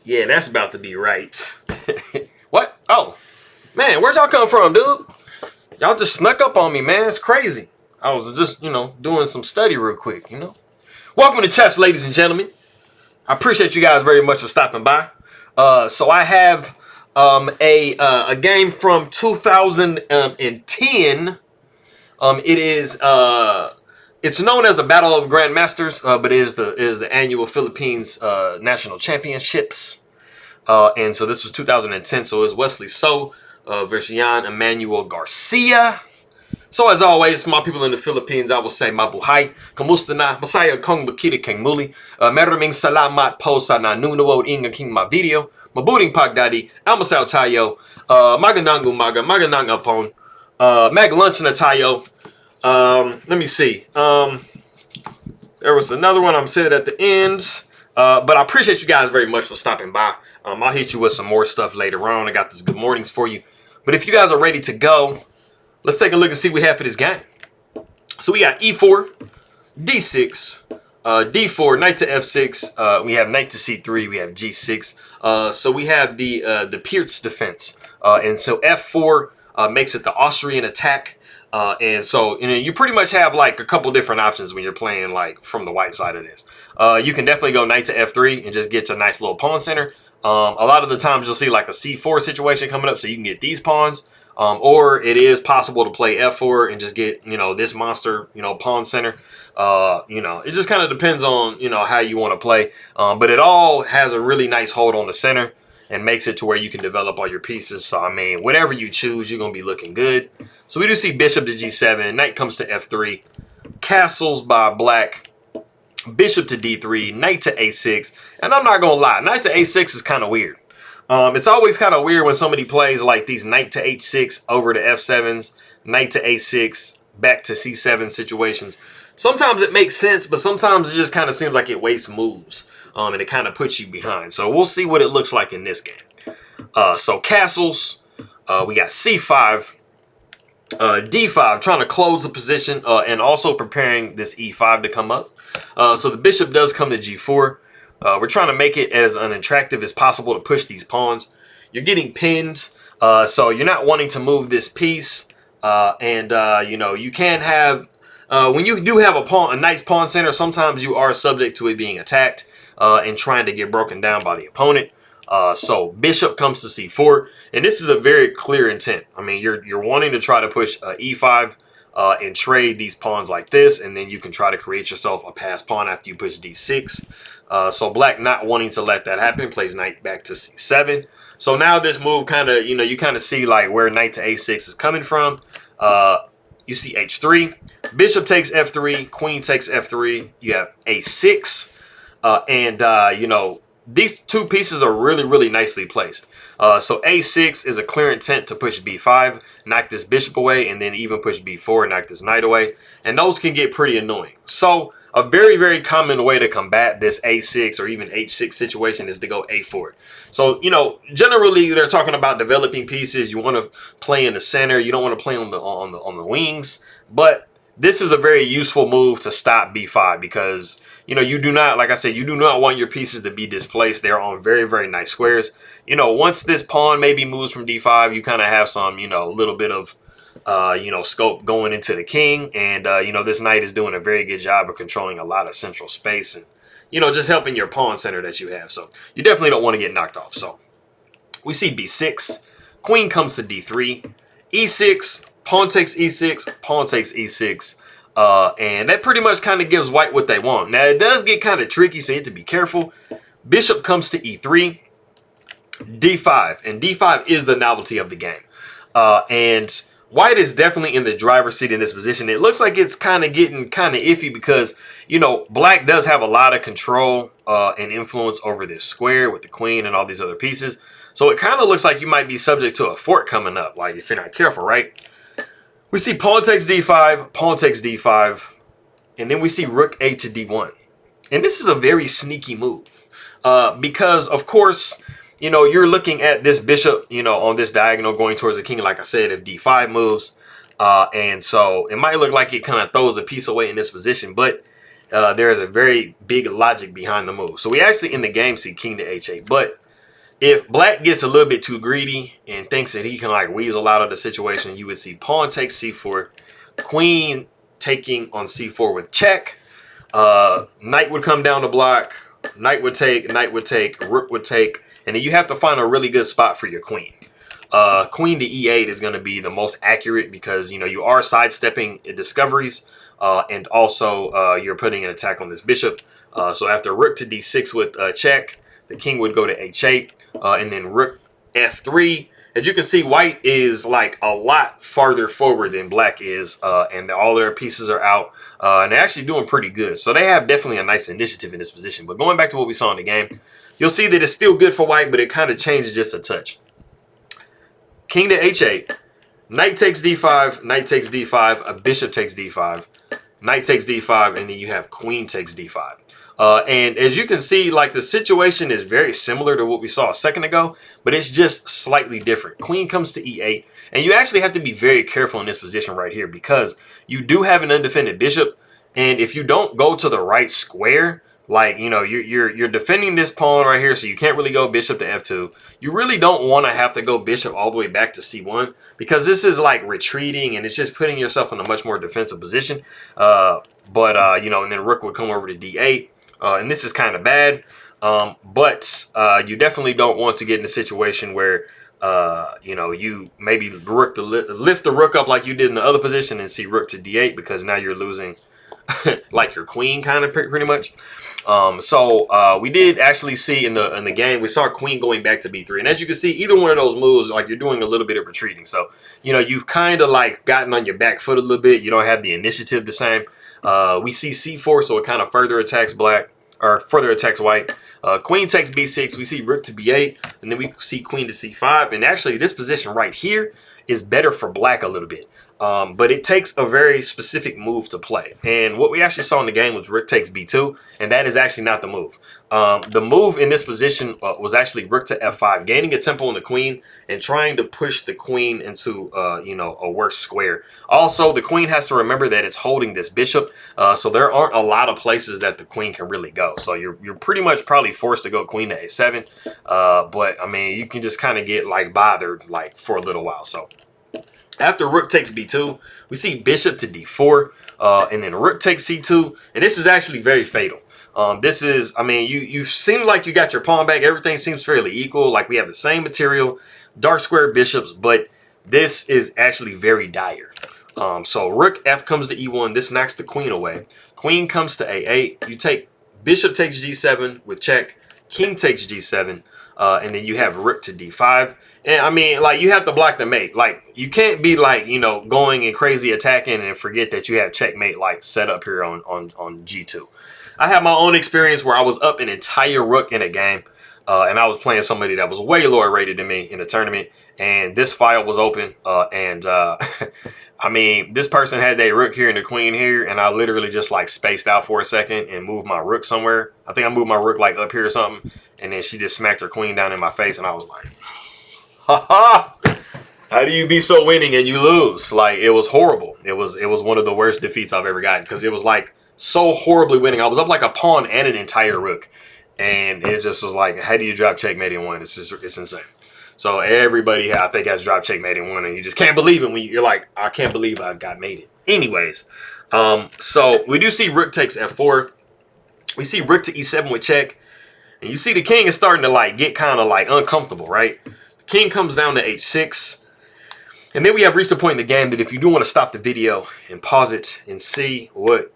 Yeah, that's about to be right. What? Oh, man, where'd y'all come from, dude? Y'all just snuck up on me, man. It's crazy. I was just, doing some study real quick, Welcome to chess, ladies and gentlemen. I appreciate you guys very much for stopping by. So I have a game from 2010. It's known as the Battle of Grandmasters, but it is the annual Philippines National Championships. And so this was 2010. So it was Wesley versus Emmanuel Garcia. So as always, for my people in the Philippines, I will say mabuhay, kamusta na, masaya kong makita kang muli, maraming salamat po sa nanonood ng aking mga video, mabuting pagdadi, almusal tayo, magandang umaga, magandang hapon, mag-lunch na tayo. Let me see. There was another one I'm saying at the end, but I appreciate you guys very much for stopping by. I'll hit you with some more stuff later on. I got this good mornings for you. But if you guys are ready to go, let's take a look and see what we have for this game. So we got E4, D6, D4, knight to F6. We have knight to C3. We have G6. So we have the Pierce defense. And so F4 makes it the Austrian attack. And so you pretty much have like a couple different options when you're playing like from the white side of this. You can definitely go knight to F3 and just get a nice little pawn center. A lot of the times you'll see like a C4 situation coming up, so you can get these pawns. Or it is possible to play F4 and just get, this monster, pawn center. It just kind of depends on, how you want to play. But it all has a really nice hold on the center and makes it to where you can develop all your pieces. So, I mean, whatever you choose, you're going to be looking good. So we do see bishop to G7, knight comes to F3, castles by black, bishop to D3, knight to A6. And I'm not going to lie, knight to A6 is kind of weird. It's always kind of weird when somebody plays like these knight to H6 over to F7s, knight to A6, back to C7 situations. Sometimes it makes sense, but sometimes it just kind of seems like it wastes moves. And it kind of puts you behind. So we'll see what it looks like in this game. So castles, we got C5, D5, trying to close the position and also preparing this E5 to come up. So the bishop does come to G4. We're trying to make it as unattractive as possible to push these pawns. You're getting pinned, so you're not wanting to move this piece. You can have, when you do have a nice pawn center, sometimes you are subject to it being attacked and trying to get broken down by the opponent. So bishop comes to C4, and this is a very clear intent. I mean, you're wanting to try to push E5 and trade these pawns like this, and then you can try to create yourself a passed pawn after you push D6. So black not wanting to let that happen, plays knight back to C7. So now this move kind of, you kind of see like where knight to A6 is coming from. You see H3, bishop takes F3, queen takes F3. You have A6, these two pieces are really, really nicely placed. So A6 is a clear intent to push B5, knock this bishop away, and then even push B4, knock this knight away. And those can get pretty annoying. So a very, very common way to combat this A6 or even H6 situation is to go A4. So, generally they're talking about developing pieces. You want to play in the center. You don't want to play on the wings. But this is a very useful move to stop B5 because, you do not, like I said, you do not want your pieces to be displaced. They're on very, very nice squares. Once this pawn maybe moves from D5, you kind of have some, little bit of, scope going into the king. And, this knight is doing a very good job of controlling a lot of central space and, just helping your pawn center that you have. So you definitely don't want to get knocked off. So we see B6, queen comes to D3, E6, pawn takes E6, pawn takes E6. And that pretty much kind of gives white what they want. Now, it does get kind of tricky, so you have to be careful. Bishop comes to E3, D5. And D5 is the novelty of the game. And white is definitely in the driver's seat in this position. It looks like it's kind of getting kind of iffy because, black does have a lot of control and influence over this square with the queen and all these other pieces. So it kind of looks like you might be subject to a fork coming up, like if you're not careful, right? We see pawn takes D5, pawn takes D5, and then we see rook A to D1. And this is a very sneaky move because, of course, you're looking at this bishop, on this diagonal going towards the king, like I said, if D5 moves. And so it might look like it kind of throws a piece away in this position, but there is a very big logic behind the move. So we actually in the game see king to h8. But if black gets a little bit too greedy and thinks that he can like weasel out of the situation, you would see pawn takes c4, queen taking on c4 with check. Knight would come down the block, knight would take, rook would take, and then you have to find a really good spot for your queen. Queen to e8 is going to be the most accurate because, you know, you are sidestepping discoveries, and also you're putting an attack on this bishop. So after rook to d6 with check, the king would go to h8, and then rook f3. As you can see, white is like a lot farther forward than black is, and all their pieces are out, and they're actually doing pretty good. So they have definitely a nice initiative in this position. But going back to what we saw in the game, you'll see that it's still good for white, but it kind of changes just a touch. King to h8, knight takes d5, knight takes d5, a bishop takes d5, knight takes d5, and then you have queen takes d5. And as you can see, like the situation is very similar to what we saw a second ago, but it's just slightly different. Queen comes to e8, and you actually have to be very careful in this position right here because you do have an undefended bishop, and if you don't go to the right square, like, you know, you're defending this pawn right here, so you can't really go bishop to f2. You really don't want to have to go bishop all the way back to c1 because this is like retreating and it's just putting yourself in a much more defensive position. You know, and then rook would come over to d8, and this is kind of bad. But you definitely don't want to get in a situation where you know, you maybe lift the rook up like you did in the other position and see rook to d8 because now you're losing like your queen kind of pretty much. We did actually see in the game, we saw queen going back to b3, and as you can see, either one of those moves, like, you're doing a little bit of retreating. So, you know, you've kind of like gotten on your back foot a little bit. You don't have the initiative the same. We see c4, so it kind of further attacks black, or further attacks white. Queen takes b6, we see rook to b8, and then we see queen to c5. And actually this position right here is better for black a little bit. But it takes a very specific move to play. And what we actually saw in the game was rook takes b2, and that is actually not the move. The move in this position was actually rook to f5, gaining a tempo on the queen and trying to push the queen into, you know, a worse square. Also, the queen has to remember that it's holding this bishop, so there aren't a lot of places that the queen can really go. So you're pretty much probably forced to go queen to a7, but I mean, you can just kind of get like bothered like for a little while. So after rook takes b2, we see bishop to d4, and then rook takes c2, and this is actually very fatal. This is, I mean, you seem like you got your pawn back. Everything seems fairly equal. Like we have the same material, dark square bishops, but this is actually very dire. So rook f comes to e1. This knocks the queen away. Queen comes to a8. You take bishop takes g7 with check. King takes g7, and then you have rook to d5. And I mean, like, you have to block the mate. Like, you can't be like, you know, going and crazy attacking and forget that you have checkmate like set up here on g2. I have my own experience where I was up an entire rook in a game, and I was playing somebody that was way lower rated than me in a tournament, and this file was open, I mean, this person had their rook here and the queen here, and I literally just like spaced out for a second and moved my rook somewhere. I think I moved my rook like up here or something, and then she just smacked her queen down in my face, and I was like, ha! How do you be so winning and you lose? Like, it was horrible. It was one of the worst defeats I've ever gotten because it was like so horribly winning. I was up like a pawn and an entire rook, and it just was like, how do you drop checkmate in one? It's insane. So everybody, I think, has dropped checkmate in one, and you just can't believe it when you're like, I can't believe I got made it. Anyways, so we do see rook takes f4. We see rook to e7 with check, and you see the king is starting to like get kind of like uncomfortable, right? The king comes down to h6, and then we have reached a point in the game that if you do want to stop the video and pause it and see what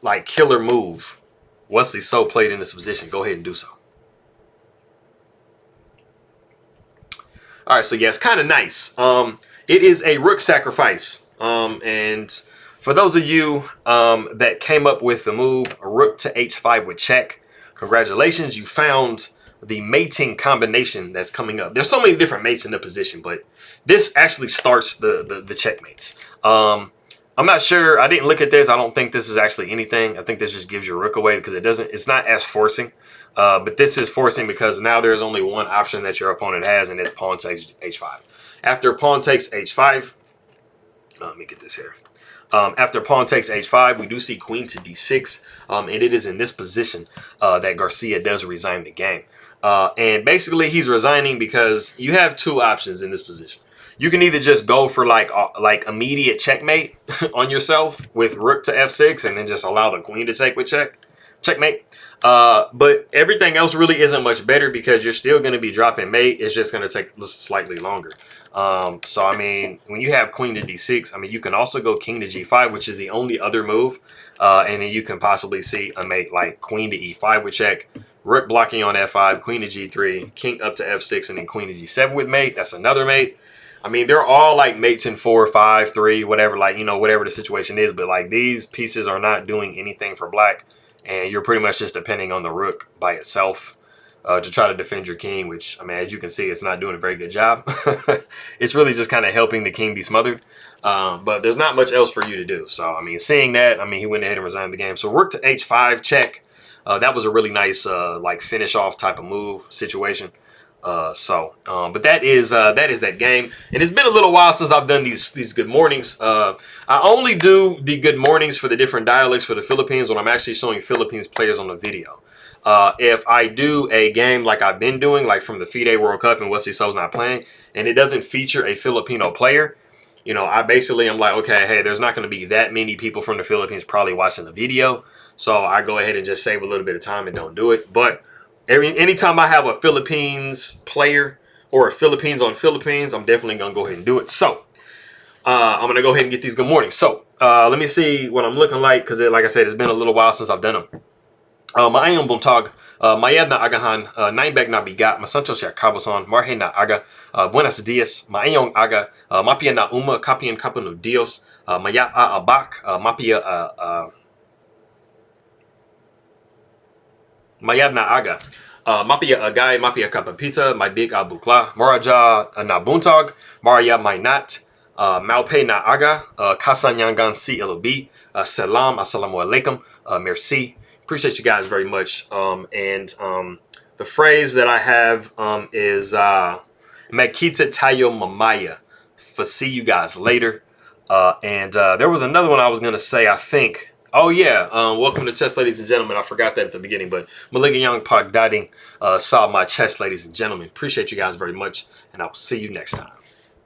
like killer move Wesley So played in this position, go ahead and do so. All right, so yeah, it's kind of nice. It is a rook sacrifice. And for those of you that came up with the move, rook to h5 with check, congratulations, you found the mating combination that's coming up. There's so many different mates in the position, but this actually starts the checkmates. I'm not sure. I didn't look at this. I don't think this is actually anything. I think this just gives your rook away because it's not as forcing. But this is forcing because now there's only one option that your opponent has, and it's pawn takes h5. After pawn takes h5, let me get this here. After pawn takes h5, we do see queen to d6, and it is in this position that Garcia does resign the game. And basically, he's resigning because you have two options in this position. You can either just go for like immediate checkmate on yourself with rook to f6 and then just allow the queen to take with checkmate. But everything else really isn't much better because you're still going to be dropping mate. It's just going to take slightly longer. So, I mean, when you have queen to d6, I mean, you can also go king to g5, which is the only other move. And then you can possibly see a mate like queen to e5 with check, rook blocking on f5, queen to g3, king up to f6, and then queen to g7 with mate. That's another mate. I mean, they're all like mates in 4, 5, 3, whatever, like, you know, whatever the situation is. But like these pieces are not doing anything for black. And you're pretty much just depending on the rook by itself to try to defend your king, which, I mean, as you can see, it's not doing a very good job. It's really just kind of helping the king be smothered. But there's not much else for you to do. So, I mean, seeing that, I mean, he went ahead and resigned the game. So rook to h5 check. That was a really nice like finish off type of move situation. But that is that game, and it's been a little while since I've done these good mornings. I only do the good mornings for the different dialects for the Philippines when I'm actually showing Philippines players on the video. If I do a game like I've been doing, like from the FIDE World Cup and Wesley So's not playing, and it doesn't feature a Filipino player, you know, I basically am like, okay, hey, there's not going to be that many people from the Philippines probably watching the video, so I go ahead and just save a little bit of time and don't do it. But anytime I have a Philippines player or a Philippines on Philippines, I'm definitely going to go ahead and do it. So, I'm going to go ahead and get these good mornings. So, let me see what I'm looking like, because like I said, it's been a little while since I've done them. Maayong buntag, mayad na agahan, naibag na biga, masanto siya kaboson, marhe na aga, buenos dias, maayong aga, mapia na uma, kapian kapano dios, maya a abak, mapia mayad na aga. Mapia agay, mapia kapapita, my big abukla, maraja na buntag, maraya may nat, malpe na aga, kasanyangan si ilobi, salam, assalamu alaikum, merci. Appreciate you guys very much. The phrase that I have is Magkita tayo mamaya. For see you guys later. There was another one I was gonna say, I think. Oh yeah, welcome to chess, ladies and gentlemen. I forgot that at the beginning, but Maligayang Pagdating saw my chess, ladies and gentlemen. Appreciate you guys very much, and I'll see you next time.